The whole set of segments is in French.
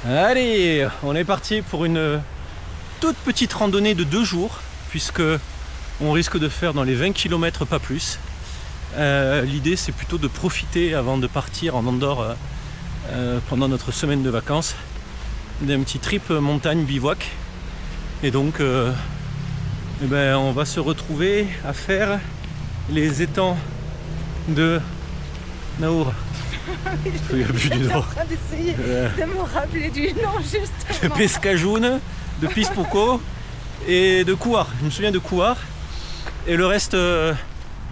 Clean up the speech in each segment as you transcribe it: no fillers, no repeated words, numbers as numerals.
Allez, on est parti pour une toute petite randonnée de 2 jours, puisque on risque de faire dans les 20 km, pas plus. L'idée c'est plutôt de profiter avant de partir en Andorre pendant notre semaine de vacances d'un petit trip montagne bivouac. Et donc on va se retrouver à faire les étangs de Naour. Je suis en train d'essayer de me rappeler du nom justement. De Pescajoun, de Pispoko et de Couar. Je me souviens de Couar. Et le reste, je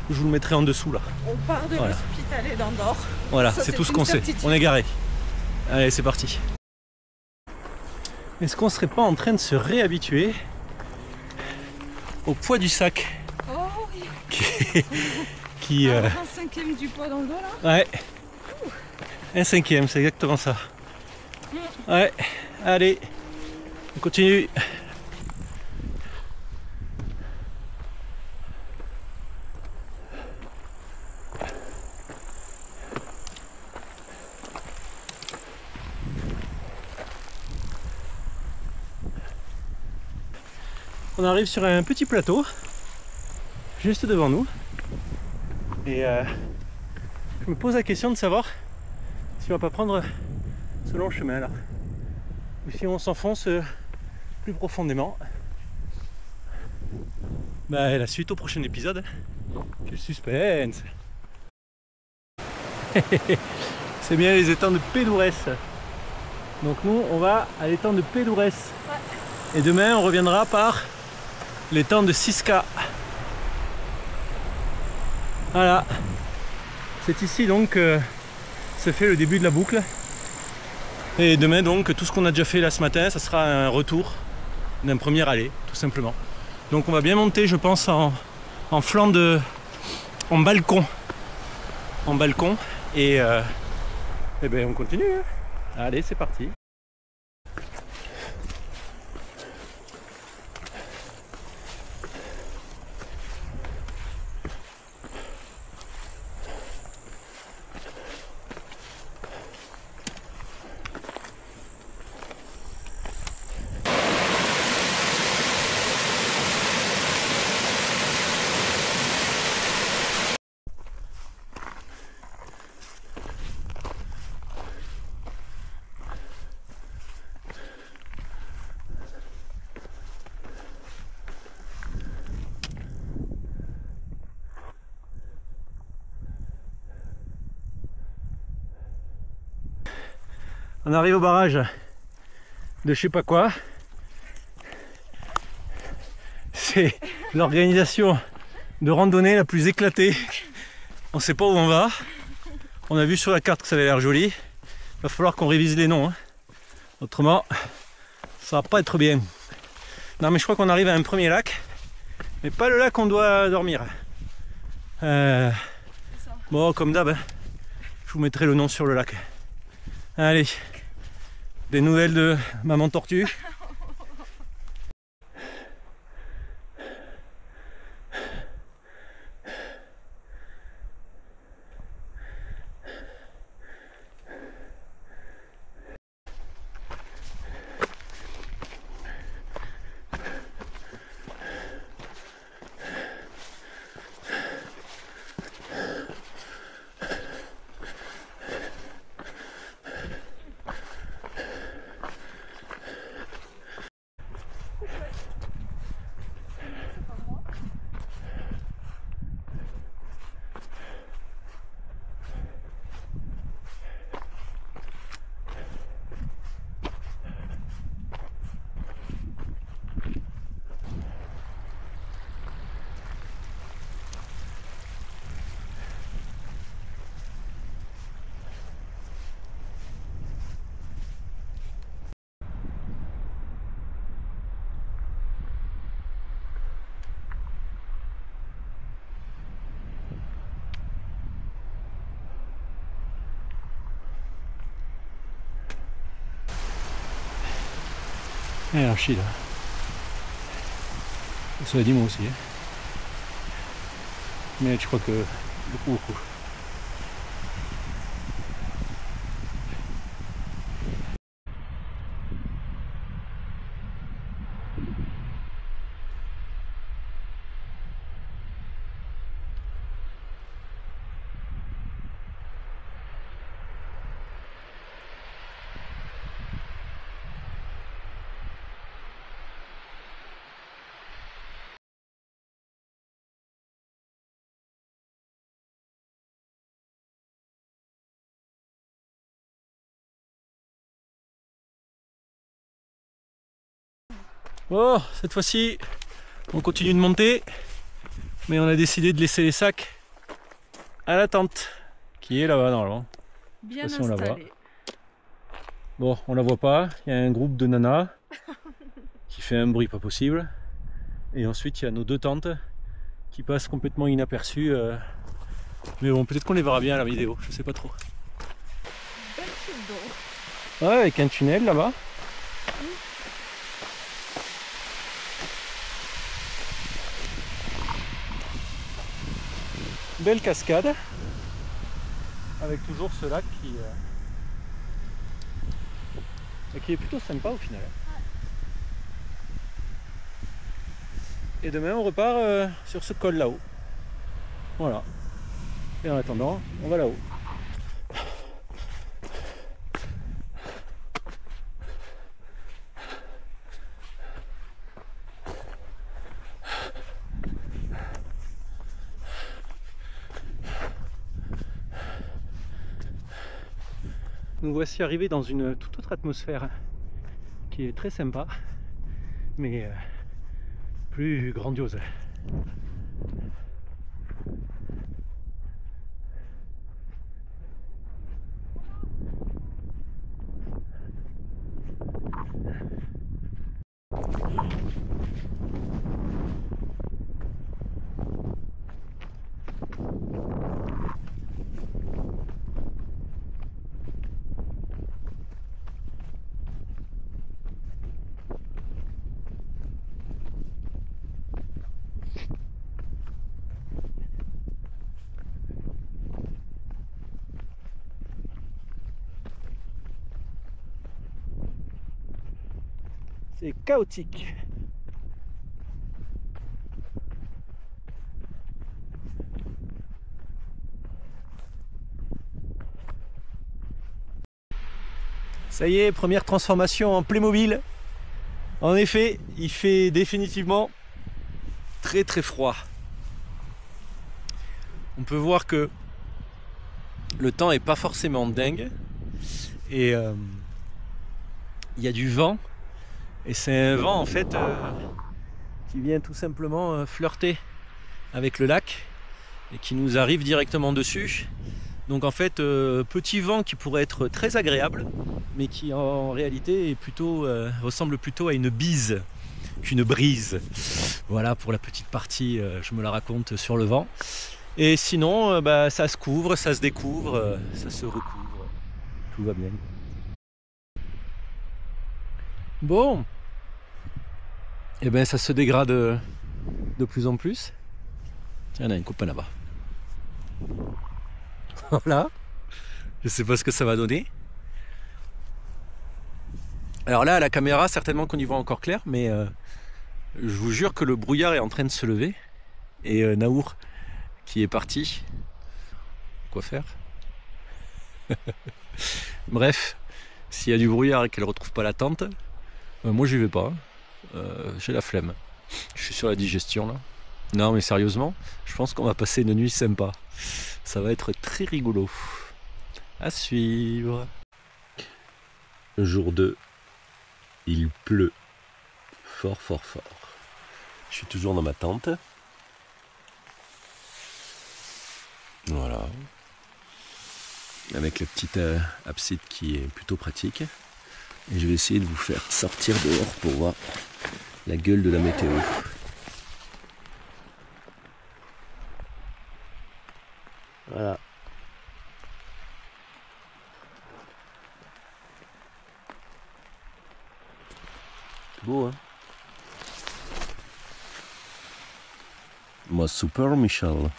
vous le mettrai en dessous là. On part de l'hospitalet d'Andorre. Voilà, c'est tout ce qu'on sait. On est garé. Allez, c'est parti. Est-ce qu'on serait pas en train de se réhabituer au poids du sac? Oh oui. qui un cinquième du poids dans le dos là? Ouais. Un cinquième, c'est exactement ça. Ouais, allez, on continue. On arrive sur un petit plateau, juste devant nous. Et je me pose la question de savoir si on va pas prendre ce long chemin là, ou si on s'enfonce plus profondément. Bah, la suite au prochain épisode. Quel suspense. C'est bien les étangs de Pédourès. Donc nous on va à l'étang de Pédourès. Ouais. Et demain on reviendra par l'étang de Siska. Voilà. C'est ici donc se fait le début de la boucle. Et demain donc tout ce qu'on a déjà fait là ce matin, ça sera un retour d'un premier aller, tout simplement. Donc on va bien monter, je pense, en flanc de... en balcon. En balcon. Et ben on continue. Hein. Allez, c'est parti. On arrive au barrage de je sais pas quoi. C'est l'organisation de randonnée la plus éclatée. On sait pas où on va. On a vu sur la carte que ça avait l'air joli. Il va falloir qu'on révise les noms. Hein. Autrement, ça va pas être bien. Non mais je crois qu'on arrive à un premier lac. Mais pas le lac où on doit dormir. Bon, comme d'hab, hein, je vous mettrai le nom sur le lac. Allez, des nouvelles de maman tortue. Et l'archi là. Ça l'a dit moi aussi. Hein. Mais je crois que beaucoup. Bon, cette fois-ci, on continue de monter, mais on a décidé de laisser les sacs à la tente, qui est là-bas normalement. Bien Si on la voit. installé. Bon, on la voit pas, il y a un groupe de nanas qui fait un bruit pas possible. Et ensuite, il y a nos deux tentes qui passent complètement inaperçues. Mais bon, peut-être qu'on les verra bien à la vidéo, je sais pas trop. Belle chute d'eau. Ouais, avec un tunnel là-bas. Belle cascade. Avec toujours ce lac qui est plutôt sympa au final. Et demain on repart sur ce col là-haut. Voilà. Et en attendant, on va là-haut. Nous voici arrivés dans une toute autre atmosphère qui est très sympa, mais plus grandiose. C'est chaotique. Ça y est, première transformation en Playmobil. En effet, il fait définitivement très très froid. On peut voir que le temps est pas forcément dingue et il y a du vent. Et c'est un vent en fait qui vient tout simplement flirter avec le lac et qui nous arrive directement dessus. Donc en fait petit vent qui pourrait être très agréable mais qui en réalité est plutôt, ressemble plutôt à une bise qu'une brise. Voilà pour la petite partie, je me la raconte sur le vent. Et sinon ça se couvre, ça se découvre, ça se recouvre, tout va bien. Bon, et bien ça se dégrade de plus en plus. Tiens, on a une copain là-bas. Voilà, je sais pas ce que ça va donner. Alors là, à la caméra, certainement qu'on y voit encore clair, mais je vous jure que le brouillard est en train de se lever. Et Naour, qui est parti, quoi faire? Bref, s'il y a du brouillard et qu'elle retrouve pas la tente, moi j'y vais pas. J'ai la flemme. Je suis sur la digestion là. Non mais sérieusement, je pense qu'on va passer une nuit sympa. Ça va être très rigolo. À suivre. Jour 2. Il pleut. Fort fort fort. Je suis toujours dans ma tente. Voilà. Avec la petite abside qui est plutôt pratique. Et je vais essayer de vous faire sortir dehors pour voir la gueule de la météo. Voilà. C'est beau, hein? Moi, super, Michel.